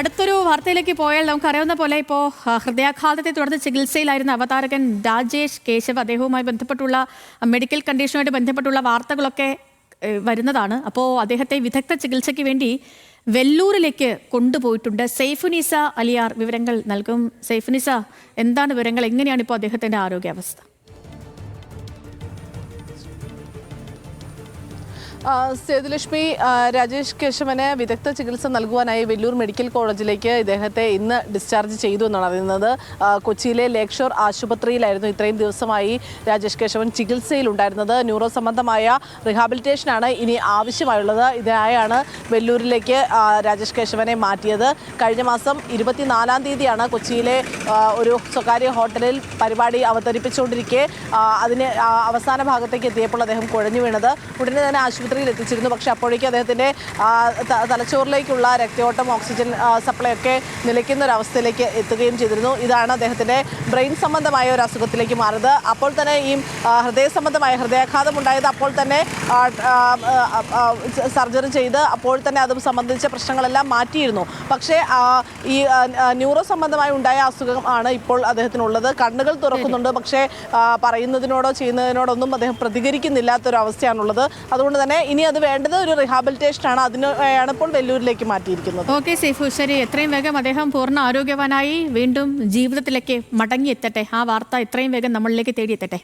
അടുത്തൊരു വാർത്തയിലേക്ക് പോയാൽ നമുക്കറിയാവുന്ന പോലെ ഇപ്പോൾ ഹൃദയാഘാതത്തെ തുടർന്ന് ചികിത്സയിലായിരുന്ന അവതാരകൻ രാജേഷ് കേശവ് അദ്ദേഹവുമായി ബന്ധപ്പെട്ടുള്ള മെഡിക്കൽ കണ്ടീഷനുമായിട്ട് ബന്ധപ്പെട്ടുള്ള വാർത്തകളൊക്കെ വരുന്നതാണ്. അപ്പോൾ അദ്ദേഹത്തെ വിദഗ്ധ ചികിത്സയ്ക്ക് വേണ്ടി വെല്ലൂരിലേക്ക് കൊണ്ടുപോയിട്ടുണ്ട്. സൈഫുനിസ അലിയാർ വിവരങ്ങൾ നൽകും. സൈഫുനിസ, എന്താണ് വിവരങ്ങൾ? എങ്ങനെയാണ് ഇപ്പോൾ അദ്ദേഹത്തിൻ്റെ ആരോഗ്യാവസ്ഥ? സേതുലക്ഷ്മി, രാജേഷ് കേശവന് വിദഗ്ധ ചികിത്സ നൽകുവാനായി വെല്ലൂർ മെഡിക്കൽ കോളേജിലേക്ക് ഇദ്ദേഹത്തെ ഇന്ന് ഡിസ്ചാർജ് ചെയ്തു എന്നാണ് അറിയുന്നത്. കൊച്ചിയിലെ ലേക്ക് ഷോർ ആശുപത്രിയിലായിരുന്നു ഇത്രയും ദിവസമായി രാജേഷ് കേശവൻ ചികിത്സയിലുണ്ടായിരുന്നത്. ന്യൂറോ സംബന്ധമായ റിഹാബിലിറ്റേഷനാണ് ഇനി ആവശ്യമായുള്ളത്. ഇതിനായാണ് വെല്ലൂരിലേക്ക് രാജേഷ് കേശവനെ മാറ്റിയത്. കഴിഞ്ഞ മാസം 24-ാം തീയതിയാണ് കൊച്ചിയിലെ ഒരു സ്വകാര്യ ഹോട്ടലിൽ പരിപാടി അവതരിപ്പിച്ചുകൊണ്ടിരിക്കെ അതിന് അവസാന ഭാഗത്തേക്ക് എത്തിയപ്പോൾ അദ്ദേഹം കുഴഞ്ഞു വീണത്. ഉടനെ തന്നെ ആശുപത്രിയിൽ എത്തിച്ചിരുന്നു. പക്ഷേ അപ്പോഴേക്കും അദ്ദേഹത്തിൻ്റെ തലച്ചോറിലേക്കുള്ള രക്തയോട്ടം, ഓക്സിജൻ സപ്ലൈ ഒക്കെ നിലയ്ക്കുന്ന ഒരു അവസ്ഥയിലേക്ക് എത്തുകയും ചെയ്തിരുന്നു. ഇതാണ് അദ്ദേഹത്തിൻ്റെ ബ്രെയിൻ സംബന്ധമായ ഒരു അസുഖത്തിലേക്ക് മാറിയത്. അപ്പോൾ തന്നെ ഈ ഹൃദയ സംബന്ധമായ ഹൃദയാഘാതം ഉണ്ടായത് അപ്പോൾ തന്നെ സർജറി ചെയ്ത് അപ്പോൾ തന്നെ അതും സംബന്ധിച്ച പ്രശ്നങ്ങളെല്ലാം മാറ്റിയിരുന്നു. പക്ഷേ ഈ ന്യൂറോ സംബന്ധമായി ഉണ്ടായ അസുഖമാണ് ഇപ്പോൾ അദ്ദേഹത്തിനുള്ളത്. കണ്ണുകൾ തുറക്കുന്നുണ്ട്, പക്ഷേ പറയുന്നതിനോടോ ചെയ്യുന്നതിനോടൊന്നും അദ്ദേഹം പ്രതികരിക്കുന്നില്ലാത്തൊരവസ്ഥയാണുള്ളത്. അതുകൊണ്ട് തന്നെ ഇനി അത് വേണ്ടത് ഒരു റിഹാബിലിറ്റേഷനാണ്. അതിനാണ് ഇപ്പോൾ വെല്ലൂരിലേക്ക് മാറ്റിയിരിക്കുന്നത്. ഓക്കെ സൈഫു, ശരി. എത്രയും വേഗം അദ്ദേഹം പൂർണ്ണ ആരോഗ്യവാനായി വീണ്ടും ജീവിതത്തിലേക്ക് മടങ്ങിയെത്തട്ടെ. ആ വാർത്ത എത്രയും വേഗം നമ്മളിലേക്ക് തേടിയെത്തട്ടെ.